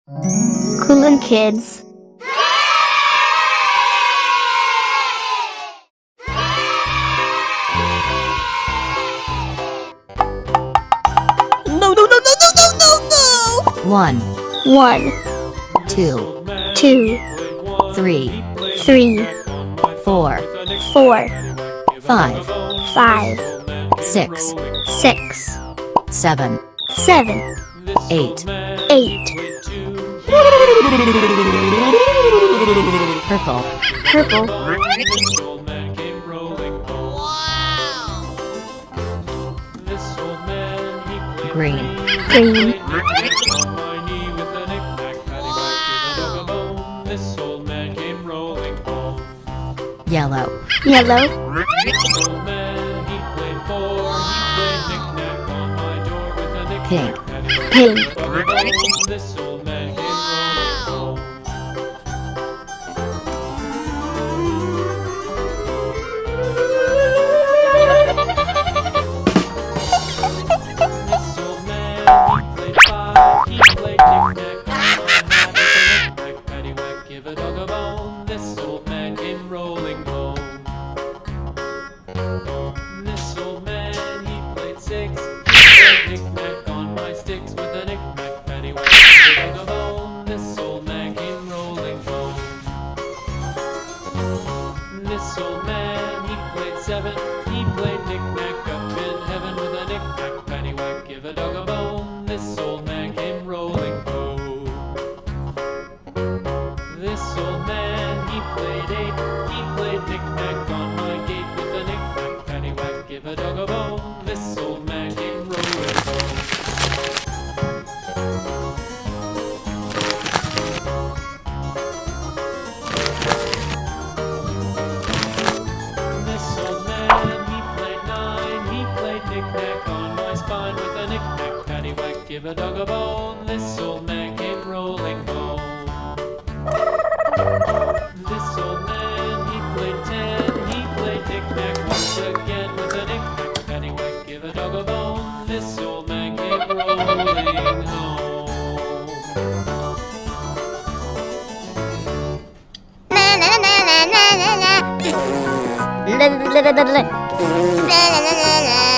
Kulen kids. No, no, no, no, no, no, no, no! 1, 1, 2, 2, 3, 3, 4, 4, 5, 5, 6, 6, 7, 7, 8, 8, purple, purple, green, green, yellow, yellow, pink, pink, He played knick-knack up in heaven with a knick-knack, paddywhack, give a dog a bone. This old man came rolling home. This old man, he played eight. He played knick-knack on my gate with a knick-knack, paddywhack, give a dog a bone. This old man came rolling home. This old man, he played nine. He played knick-knack on my spine with a knick-knack, paddywhack, give a dog a bone. This old man came rolling home. This old man, he played 10. He played knick-knack once again with a knick-knack, paddywhack, give a dog a bone. This old man came rolling home. la la la la la.